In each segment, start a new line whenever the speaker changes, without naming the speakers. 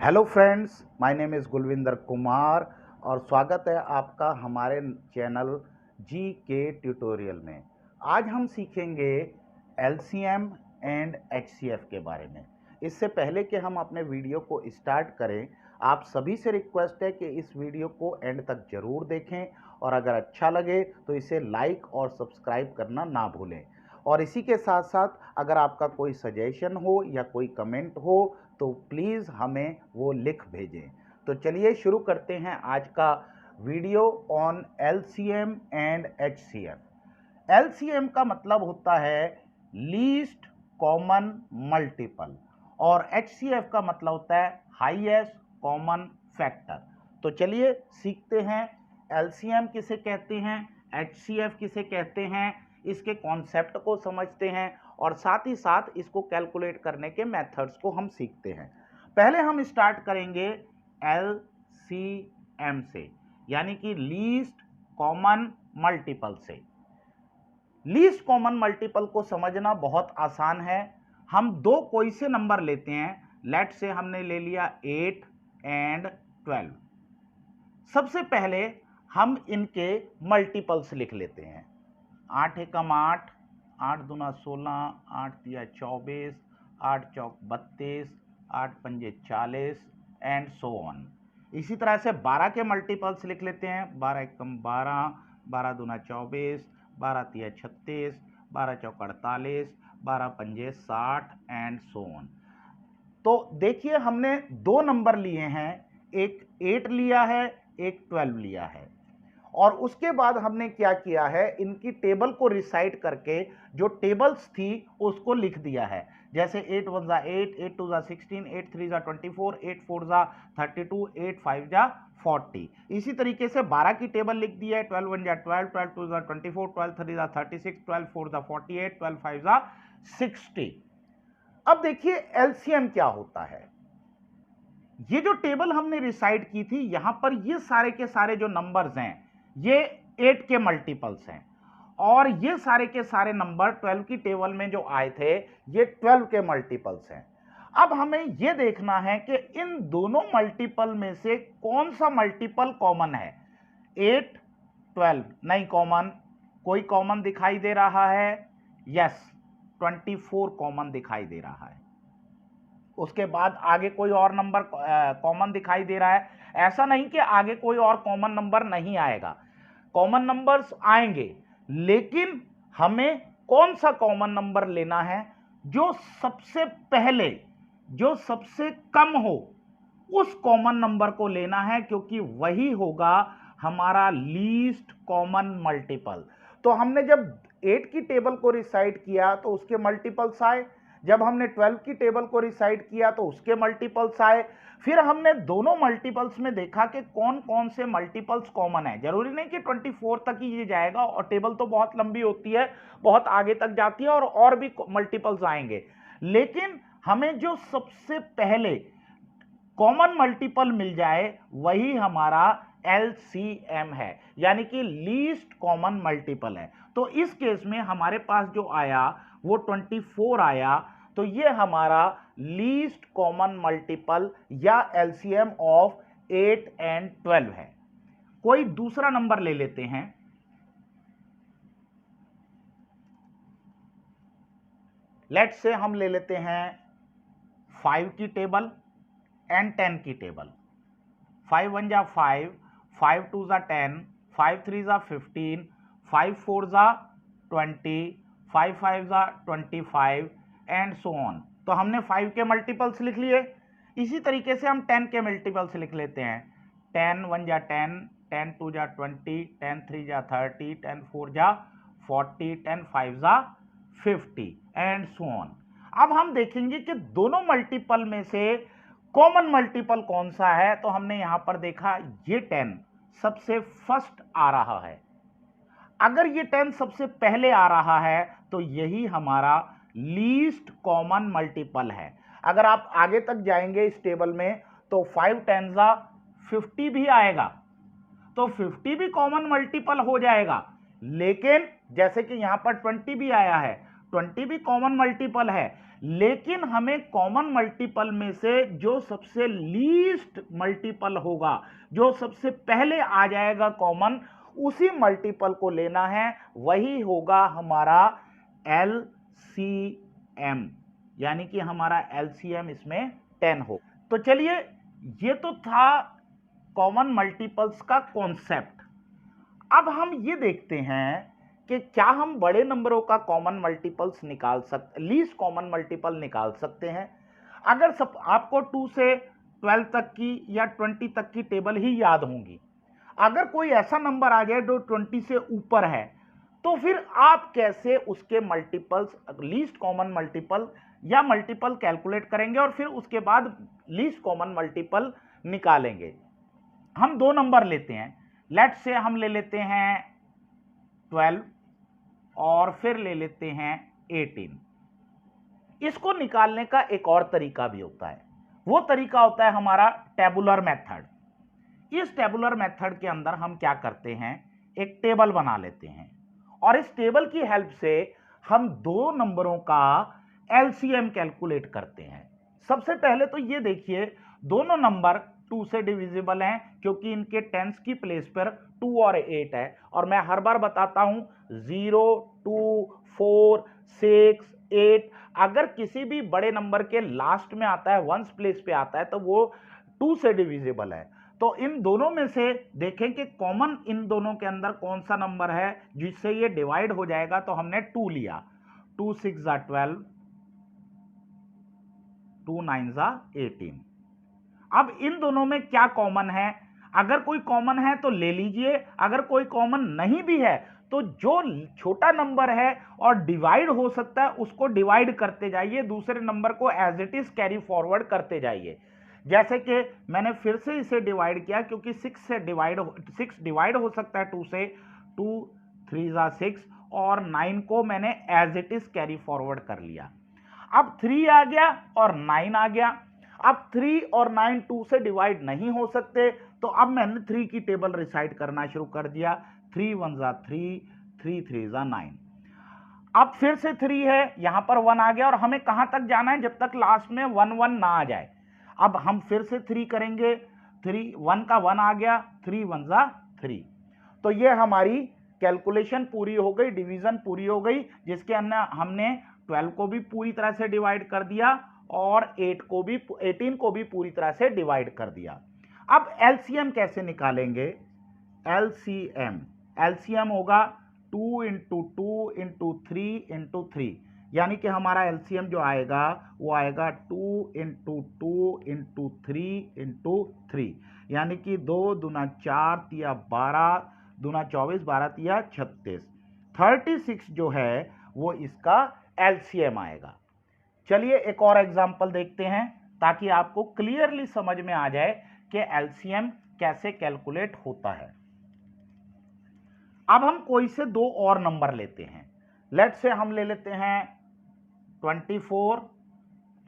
Hello friends, my name is Gulvinder Kumar और स्वागत है आपका हमारे चैनल जी के ट्यूटोरियल में। आज हम सीखेंगे एलसीएम एंड एचसीएफ के बारे में। इससे पहले कि हम अपने वीडियो को स्टार्ट करें, आप सभी से रिक्वेस्ट है कि इस वीडियो को एंड तक ज़रूर देखें और अगर अच्छा लगे तो इसे लाइक और सब्सक्राइब करना ना भूलें। और इसी के साथ साथ अगर आपका कोई सजेशन हो या कोई कमेंट हो तो प्लीज़ हमें वो लिख भेजें। तो चलिए शुरू करते हैं आज का video on LCM and HCF. LCM का मतलब होता है लीस्ट कॉमन मल्टीपल और एचसीएफ का मतलब होता है हाईएस्ट कॉमन फैक्टर। तो चलिए सीखते हैं एलसीएम किसे कहते हैं, एचसीएफ किसे कहते हैं, इसके कॉन्सेप्ट को समझते हैं और साथ ही साथ इसको कैलकुलेट करने के मेथड्स को हम सीखते हैं। पहले हम स्टार्ट करेंगे एलसीएम से, यानी कि लीस्ट कॉमन मल्टीपल से। लीस्ट कॉमन मल्टीपल को समझना बहुत आसान है। हम दो कोई से नंबर लेते हैं, लेट से हमने ले लिया 8 एंड 12। सबसे पहले हम इनके मल्टीपल्स लिख लेते हैं। 8 एकम 8, 8 दूना 16, 8 तिया 24, 8 चौक 32, 8 पंजे 40 एंड सो ऑन। इसी तरह से 12 के मल्टीपल्स लिख लेते हैं। 12 एकम 12, 12 दूना 24, 12 तिया 36, 12 चौक 48, 12 पंजे 60 एंड सो ऑन। तो देखिए हमने दो नंबर लिए हैं, एक 8 लिया है, एक 12 लिया है और उसके बाद हमने क्या किया है, इनकी टेबल को रिसाइट करके जो टेबल्स थी उसको लिख दिया है। जैसे 8 1 जा 8, 8 2 जा 16, 8 3 जा 24, 8 4 जा 32, 8 5 जा 40। इसी तरीके से 12 की टेबल लिख दी है। 12 1 जा 12, 12 2 जा 24, 12 3 जा 36, 12 4 जा 48, 12 5 जा 60। अब देखिए एलसीएम क्या होता है। ये जो टेबल हमने रिसाइट की थी, यहां पर ये सारे के सारे जो नंबर्स हैं ये 8 के मल्टीपल्स हैं और ये सारे के सारे नंबर 12 की टेबल में जो आए थे ये 12 के मल्टीपल्स हैं। अब हमें ये देखना है कि इन दोनों मल्टीपल में से कौन सा मल्टीपल कॉमन है। 8 12 नहीं कॉमन, कोई कॉमन दिखाई दे रहा है? यस, 24 कॉमन दिखाई दे रहा है। उसके बाद आगे कोई और नंबर कॉमन दिखाई दे रहा है? ऐसा नहीं कि आगे कोई और कॉमन नंबर नहीं आएगा, कॉमन नंबर्स आएंगे, लेकिन हमें कौन सा कॉमन नंबर लेना है? जो सबसे पहले, जो सबसे कम हो, उस कॉमन नंबर को लेना है, क्योंकि वही होगा हमारा लीस्ट कॉमन मल्टीपल। तो हमने जब 8 की टेबल को रिसाइट किया तो उसके मल्टीपल्स आए, जब हमने 12 की टेबल को रिसाइट किया तो उसके मल्टीपल्स आए। फिर हमने दोनों मल्टीपल्स में देखा कि कौन कौन से मल्टीपल्स कॉमन है। जरूरी नहीं कि 24 तक ही ये जाएगा, और टेबल तो बहुत लंबी होती है, बहुत आगे तक जाती है और भी मल्टीपल्स आएंगे, लेकिन हमें जो सबसे पहले कॉमन मल्टीपल मिल जाए वही हमारा एलसीएम है, यानी कि लीस्ट कॉमन मल्टीपल है। तो इस केस में हमारे पास जो आया वो 24 आया, तो ये हमारा लीस्ट कॉमन मल्टीपल या एलसीएम ऑफ 8 एंड 12 है। कोई दूसरा नंबर ले लेते हैं। लेट से हम ले लेते हैं 5 की टेबल एंड 10 की टेबल। 5 1 जा 5, 5 2 जा 10, 5 3 जा 15, 5 4 जा 20, 5 5 जा 25 एंड सो ऑन। तो हमने 5 के मल्टीपल्स लिख लिए। इसी तरीके से हम 10 के मल्टीपल्स लिख लेते हैं। 10 1 जा 10, 10 2 जा 20, 10 3 जा 30, 10 4 जा 40, 10 5 जा 50 एंड सो ऑन। अब हम देखेंगे कि दोनों मल्टीपल में से कॉमन मल्टीपल कौन सा है। तो हमने यहां पर देखा ये 10 सबसे फर्स्ट आ रहा है। अगर ये 10 सबसे पहले आ रहा है तो यही हमारा लीस्ट कॉमन मल्टीपल है। अगर आप आगे तक जाएंगे इस टेबल में तो 5 10 जा 50 भी आएगा, तो 50 भी कॉमन मल्टीपल हो जाएगा। लेकिन जैसे कि यहां पर 20 भी आया है, 20 भी कॉमन मल्टीपल है, लेकिन हमें कॉमन मल्टीपल में से जो सबसे लीस्ट मल्टीपल होगा, जो सबसे पहले आ जाएगा कॉमन, उसी मल्टीपल को लेना है, वही होगा हमारा LCM, यानी कि हमारा LCM इसमें 10 हो। तो चलिए, ये तो था कॉमन मल्टीपल्स का कॉन्सेप्ट। अब हम ये देखते हैं कि क्या हम बड़े नंबरों का कॉमन मल्टीपल्स निकाल सकते, लीस्ट कॉमन मल्टीपल निकाल सकते हैं। अगर सब आपको 2 से 12 तक की या 20 तक की टेबल ही याद होंगी, अगर कोई ऐसा नंबर आ जाए जो 20 से ऊपर है, तो फिर आप कैसे उसके मल्टीपल्स, लीस्ट कॉमन मल्टीपल या मल्टीपल कैलकुलेट करेंगे और फिर उसके बाद लीस्ट कॉमन मल्टीपल निकालेंगे। हम दो नंबर लेते हैं, लेट से हम ले लेते हैं 12 और फिर ले लेते हैं 18। इसको निकालने का एक और तरीका भी होता है, वो तरीका होता है हमारा टेबुलर मेथड। इस टेबुलर मेथड के अंदर हम क्या करते हैं, एक टेबल बना लेते हैं और इस टेबल की हेल्प से हम दो नंबरों का एलसीएम कैलकुलेट करते हैं। सबसे पहले तो ये देखिए, दोनों नंबर 2 से डिविजिबल हैं क्योंकि इनके टेंस की प्लेस पर 2 और 8 है, और मैं हर बार बताता हूं 0, 2, 4, 6, 8 अगर किसी भी बड़े नंबर के लास्ट में आता है, वंस प्लेस पे आता है, तो वो 2 से डिविजिबल है। तो इन दोनों में से देखें कि कॉमन इन दोनों के अंदर कौन सा नंबर है जिससे ये डिवाइड हो जाएगा, तो हमने 2 लिया। 2 6 12, 2 9 18। अब इन दोनों में क्या कॉमन है, अगर कोई कॉमन है तो ले लीजिए, अगर कोई कॉमन नहीं भी है तो जो छोटा नंबर है और डिवाइड हो सकता है उसको डिवाइड करते जाइए, दूसरे नंबर को as it is carry forward करते जाइए। जैसे कि मैंने फिर से इसे डिवाइड किया क्योंकि 6 डिवाइड हो सकता है 2 से, 2 3 6, और 9 को मैंने as it is carry forward कर लिया। अब 3 आ गया और 9 आ गया। अब 3 और 9 2 से डिवाइड नहीं हो सकते, तो अब मैंने 3 की टेबल रिसाइड करना शुरू कर दिया। 3 1 3, 3 3 9। अब फिर से 3 है, यहां पर 1 आ गया, और हमें कहां तक जाना है, जब तक लास्ट में 1 1 ना आ जाए। अब हम फिर से 3 करेंगे, 3 1 का 1 आ गया, 3 1 3। तो ये हमारी कैलकुलेशन पूरी हो गई, डिवीजन पूरी हो गई, जिसके अंदर हमने 12 को भी पूरी तरह से डिवाइड कर दिया और 18 को भी पूरी तरह से डिवाइड कर दिया। अब एलसीएम कैसे निकालेंगे, एलसीएम होगा 2 × 2 × 3 × 3, यानी कि हमारा एलसीएम जो आएगा वो आएगा 2 × 2 × 3 × 3, यानी कि 2 दूना 4 तिया 12 दूना 24 12 तिया 36, 36 जो है वो इसका एलसीएम आएगा। चलिए एक और एग्जांपल देखते हैं ताकि आपको क्लियरली समझ में आ जाए कि एलसीएम कैसे कैलकुलेट होता है। अब हम कोई से दो और नंबर लेते हैं, लेट से हम ले लेते हैं 24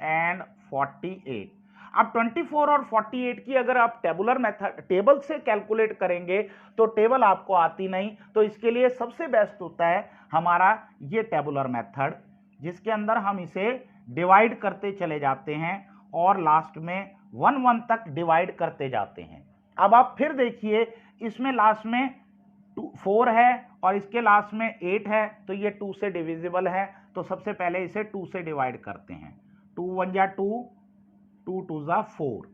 एंड 48। अब 24 और 48 की अगर आप टेबुलर मेथड टेबल से कैलकुलेट करेंगे तो टेबल आपको आती नहीं, तो इसके लिए सबसे बेस्ट होता है हमारा ये टेबुलर मेथड, जिसके अंदर हम इसे डिवाइड करते चले जाते हैं और लास्ट में 1 1 तक डिवाइड करते जाते हैं। अब आप फिर देखिए, इसमें लास्ट में 4 है और इसके लास्ट में 8 है, तो ये 2 से डिविजिबल है, तो सबसे पहले इसे 2 से डिवाइड करते हैं। 2 1 2, 2 2 4,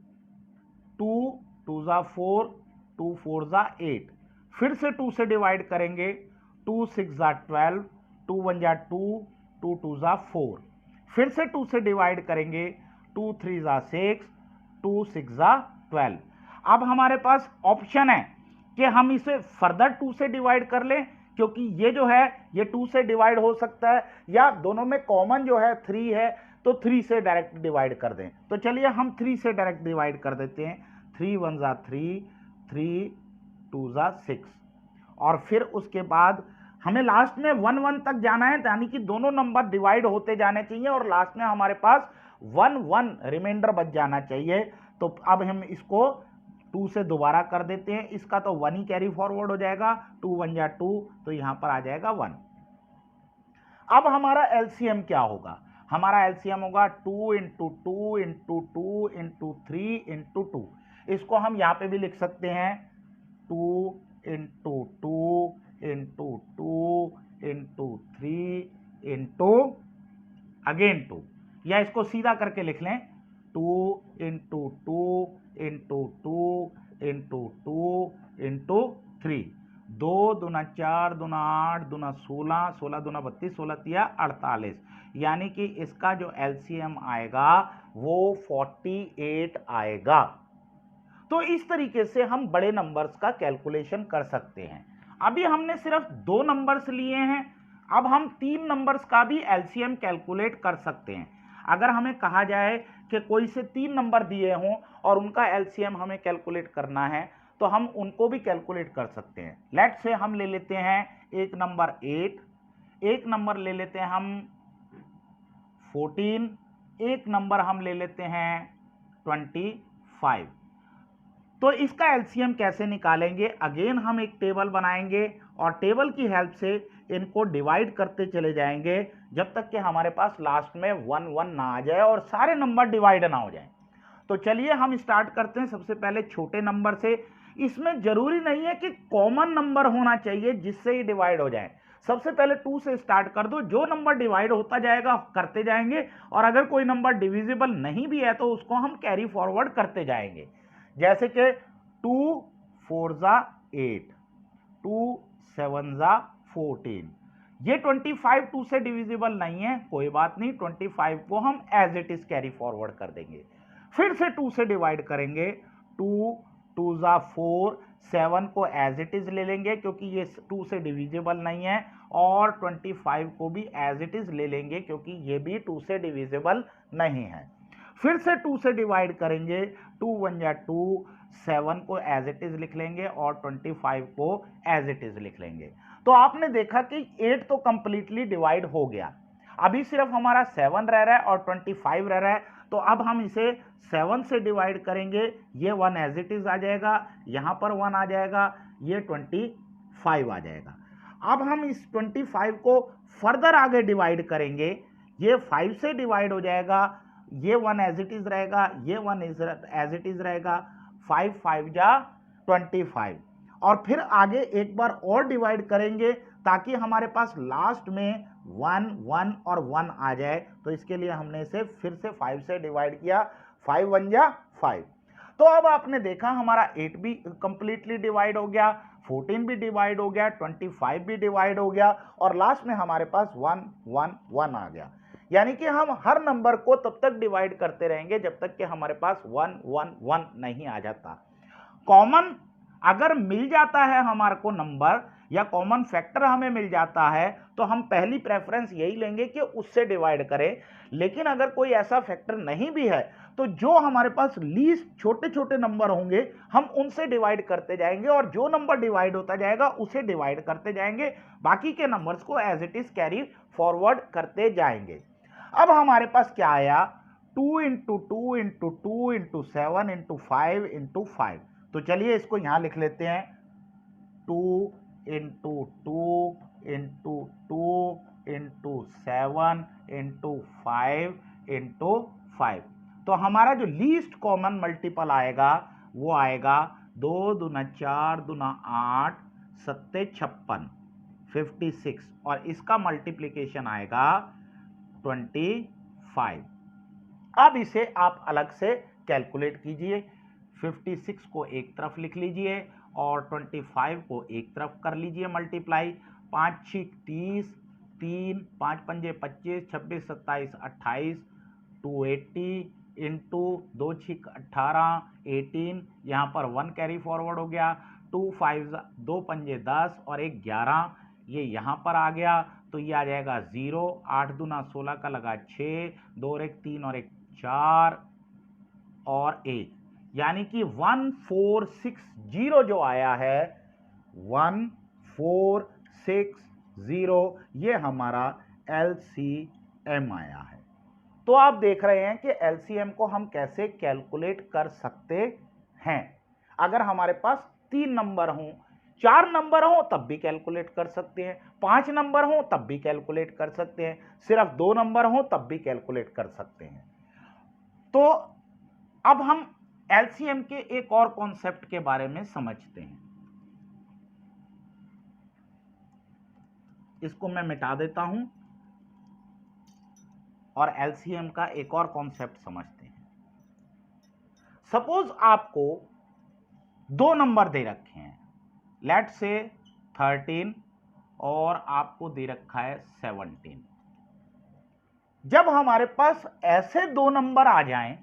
2 2 4, 2 4 8। फिर से 2 से डिवाइड करेंगे, 2 6 12, 2 1 2, 2 2 4। फिर से 2 से डिवाइड करेंगे, 2 3 6, 2 6 12। अब हमारे पास ऑप्शन है कि हम इसे फर्दर 2 से डिवाइड कर लें, क्योंकि ये जो है ये 2 से डिवाइड हो सकता है, या दोनों में कॉमन जो है 3 है तो 3 से डायरेक्ट डिवाइड कर दें। तो चलिए हम 3 से डायरेक्ट डिवाइड कर देते हैं। 3 1 3, 3 2 6, और फिर उसके बाद हमें लास्ट में 1 1 तक जाना है, यानी कि दोनों नंबर डिवाइड होते जाने चाहिए और लास्ट में हमारे पास 1 1 रिमाइंडर बच जाना चाहिए। तो अब हम इसको 2 से दोबारा कर देते हैं, इसका तो 1 ही कैरी फॉरवर्ड हो जाएगा, 2 1 2, तो यहां पर आ जाएगा 1। अब हमारा एलसीएम क्या होगा, हमारा एलसीएम होगा 2 इंटू 2 इंटू 2 इंटू 3 इंटू 2। इसको हम यहाँ पे भी लिख सकते हैं 2 into 2 into 2 into 3 into again 2, या इसको सीधा करके लिख लें 2 इंटू 2 इंटू 2 इंटू 2 इंटू 3। 2 दूना 4 दूना 8 दूना 16, 16 दूना 32, 16 तिया 48, यानी कि इसका जो एलसीएम आएगा वो 48 आएगा। तो इस तरीके से हम बड़े नंबर्स का कैलकुलेशन कर सकते हैं। अभी हमने सिर्फ 2 नंबर्स लिए हैं, अब हम 3 नंबर्स का भी एलसीएम कैलकुलेट कर सकते हैं। अगर हमें कहा जाए कि कोई से 3 नंबर दिए हों और उनका एलसीएम हमें कैलकुलेट करना है तो हम उनको भी कैलकुलेट कर सकते हैं। लेट्स से हम ले लेते हैं एक नंबर 8, एक नंबर ले लेते हैं हम 14, एक नंबर हम ले लेते हैं 25। तो इसका एलसीएम कैसे निकालेंगे? अगेन हम एक टेबल बनाएंगे और टेबल की हेल्प से इनको डिवाइड करते चले जाएंगे जब तक कि हमारे पास लास्ट में 1 1 ना आ जाए और सारे नंबर डिवाइड ना हो जाए। तो चलिए हम स्टार्ट करते हैं सबसे पहले छोटे नंबर से। इसमें जरूरी नहीं है कि कॉमन नंबर होना चाहिए जिससे ही डिवाइड हो जाए। सबसे पहले 2 से स्टार्ट कर दो, जो नंबर डिवाइड होता जाएगा करते जाएंगे, और अगर कोई नंबर डिविजिबल नहीं भी है तो उसको हम कैरी फॉरवर्ड करते जाएंगे। जैसे कि 2 4 जा 8, 2 7 जा 14। ये 25 2 से डिविजिबल नहीं है, कोई बात नहीं, 25 को हम as it is carry forward कर देंगे। फिर से 2 से डिवाइड करेंगे, 2 2 जा 4, 7 को एज इट इज ले लेंगे क्योंकि ये 2 से डिविजिबल नहीं है, और 25 को भी एज इट इज ले लेंगे क्योंकि ये भी 2 से डिविजिबल नहीं है। फिर से 2 से डिवाइड करेंगे, 2 1 जा 2, 7 को एज इट इज लिख लेंगे और 25 को एज इट इज लिख लेंगे। तो आपने देखा कि 8 तो कंप्लीटली डिवाइड हो गया, अभी सिर्फ हमारा 7 रह रहा है और 25 रह रहा है। तो अब हम इसे 7 से डिवाइड करेंगे, ये 1 एज इट इज आ जाएगा, यहां पर 1 आ जाएगा, ये 25 आ जाएगा। अब हम इस 25 को फर्दर आगे डिवाइड करेंगे, ये 5 से डिवाइड हो जाएगा, ये 1 एज इट इज रहेगा, ये 1 एज इट इज रहेगा, 5 5 जा 25, और फिर आगे एक बार और डिवाइड करेंगे ताकि हमारे पास लास्ट में 1 1 और 1 आ जाए। तो इसके लिए हमने इसे फिर से 5 से डिवाइड किया, 5 1 जा 5। तो अब आपने देखा हमारा 8 भी कंप्लीटली डिवाइड हो गया, 14 भी डिवाइड हो गया, 25 भी डिवाइड हो गया, और लास्ट में हमारे पास 1 1 1 आ गया। यानी कि हम हर नंबर को तब तक डिवाइड करते रहेंगे जब तक कि हमारे पास 1 1 1 नहीं आ जाता। कॉमन अगर मिल जाता है हमारे को नंबर, या कॉमन फैक्टर हमें मिल जाता है, तो हम पहली प्रेफरेंस यही लेंगे कि उससे डिवाइड करें। लेकिन अगर कोई ऐसा फैक्टर नहीं भी है तो जो हमारे पास लीस्ट छोटे छोटे नंबर होंगे हम उनसे डिवाइड करते जाएंगे, और जो नंबर डिवाइड होता जाएगा उसे डिवाइड करते जाएंगे, बाकी के नंबर्स को as it is carry forward करते जाएंगे। अब हमारे पास क्या आया, 2 into 2 into 2 into 7 into 5 into 5। तो चलिए इसको यहां लिख लेते हैं, 2 into 2 into 2 into 7 into 5 into 5। तो हमारा जो लीस्ट कॉमन मल्टीपल आएगा वो आएगा 2 दूना 4 दूना 8 सत्ते 56 56, और इसका मल्टीप्लीकेशन आएगा 25। अब इसे आप अलग से कैलकुलेट कीजिए, 56 को एक तरफ लिख लीजिए और 25 को एक तरफ कर लीजिए मल्टीप्लाई। 5 6 30, 3 5 पंजे 25, 26 27 28, 280 इंटू 2 6 18, 18, यहाँ पर 1 कैरी फॉरवर्ड हो गया, 2 5 2 पंजे 10 और 1 11, ये यहाँ पर आ गया, तो ये आ जाएगा 0। 8 दूना 16 का लगा 6, 2 और 1 3 और 1 4 और 1, यानी कि 1460 जो आया है 1460, ये हमारा एलसीएम आया है। तो आप देख रहे हैं कि एलसीएम को हम कैसे कैलकुलेट कर सकते हैं। अगर हमारे पास 3 नंबर हों, 4 नंबर हो तब भी कैलकुलेट कर सकते हैं, 5 नंबर हो तब भी कैलकुलेट कर सकते हैं, सिर्फ 2 नंबर हो तब भी कैलकुलेट कर सकते हैं। तो अब हम एलसीएम के एक और कॉन्सेप्ट के बारे में समझते हैं। इसको मैं मिटा देता हूं और एलसीएम का एक और कॉन्सेप्ट समझते हैं। सपोज आपको 2 नंबर दे रखे हैं, लेट से 13 और आपको दे रखा है 17। जब हमारे पास ऐसे 2 नंबर आ जाएं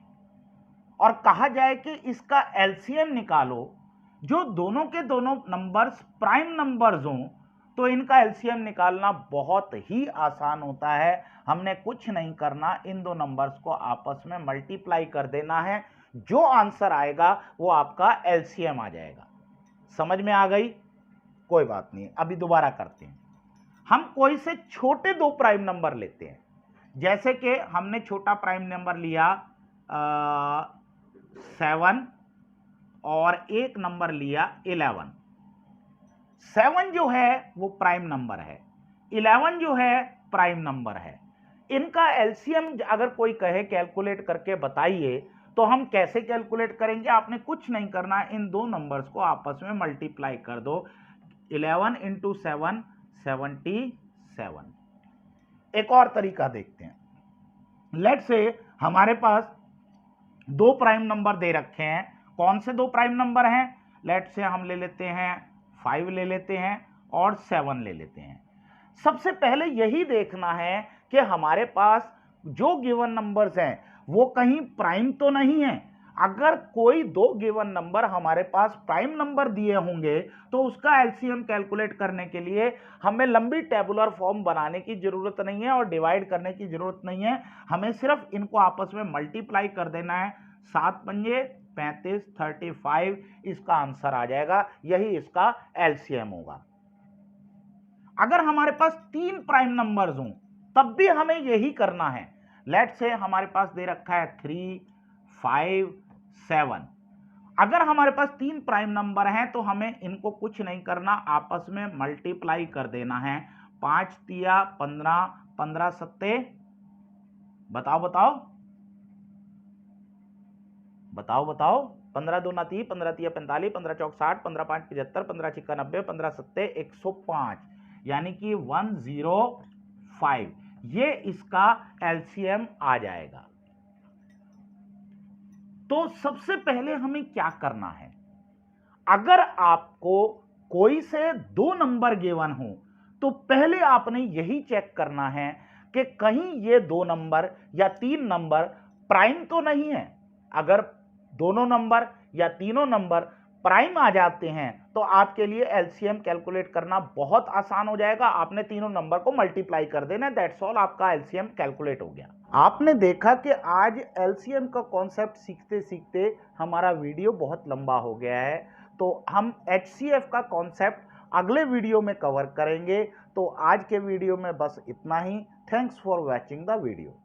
और कहा जाए कि इसका एलसीएम निकालो, जो दोनों के दोनों नंबर्स प्राइम नंबर्स हों, तो इनका एलसीएम निकालना बहुत ही आसान होता है। हमने कुछ नहीं करना, इन 2 नंबर्स को आपस में मल्टीप्लाई कर देना है, जो आंसर आएगा वो आपका एलसीएम आ जाएगा। समझ में आ गई? कोई बात नहीं, अभी दोबारा करते हैं। हम कोई से छोटे 2 प्राइम नंबर लेते हैं, जैसे कि हमने छोटा प्राइम नंबर लिया 7 और एक नंबर लिया 11। 7 जो है वो प्राइम नंबर है, 11 जो है प्राइम नंबर है। इनका एलसीएम अगर कोई कहे कैलकुलेट करके बताइए, तो हम कैसे कैलकुलेट करेंगे? आपने कुछ नहीं करना, इन 2 नंबर्स को आपस में मल्टीप्लाई कर दो। 11 इंटू 7 77। एक और तरीका देखते हैं। लेट से हमारे पास 2 प्राइम नंबर दे रखे हैं। कौन से 2 प्राइम नंबर हैं? लेट से हम ले लेते हैं 5 ले लेते हैं और 7 ले लेते हैं। सबसे पहले यही देखना है कि हमारे पास जो गिवन नंबर्स हैं वो कहीं प्राइम तो नहीं है। अगर कोई 2 गिवन नंबर हमारे पास प्राइम नंबर दिए होंगे, तो उसका एलसीएम कैलकुलेट करने के लिए हमें लंबी टेबुलर फॉर्म बनाने की जरूरत नहीं है और डिवाइड करने की जरूरत नहीं है। हमें सिर्फ इनको आपस में मल्टीप्लाई कर देना है। 7 पंजे 35, 35 इसका आंसर आ जाएगा। यही इसका एलसीएम होगा। अगर हमारे पास 3 प्राइम नंबर्स हों, तब भी हमें यही करना है। लेट से हमारे पास दे रखा है 3, 5, 7। अगर हमारे पास 3 प्राइम नंबर हैं, तो हमें इनको कुछ नहीं करना, आपस में मल्टीप्लाई कर देना है। 5 तिया 15, 15 सत्ते, बताओ बताओ बताओ बताओ, 15 दूना 30, 15 तिया 45, 15 चौक 60, 15 5 75, 15 छिक्का 90, 15 सत्ते 105, यानी कि 105। ये इसका एलसीएम आ जाएगा। तो सबसे पहले हमें क्या करना है? अगर आपको कोई से 2 नंबर गिवन हो, तो पहले आपने यही चेक करना है कि कहीं ये 2 नंबर या 3 नंबर प्राइम तो नहीं है। अगर दोनों नंबर या तीनों नंबर प्राइम आ जाते हैं, तो आपके लिए एलसीएम कैलकुलेट करना बहुत आसान हो जाएगा। आपने तीनों नंबर को मल्टीप्लाई कर देना, दैट्स ऑल, आपका एलसीएम कैलकुलेट हो गया। आपने देखा कि आज एलसीएम का कॉन्सेप्ट सीखते सीखते हमारा वीडियो बहुत लंबा हो गया है, तो हम एचसीएफ का कॉन्सेप्ट अगले वीडियो में कवर करेंगे। तो आज के वीडियो में बस इतना ही। Thanks for watching the video.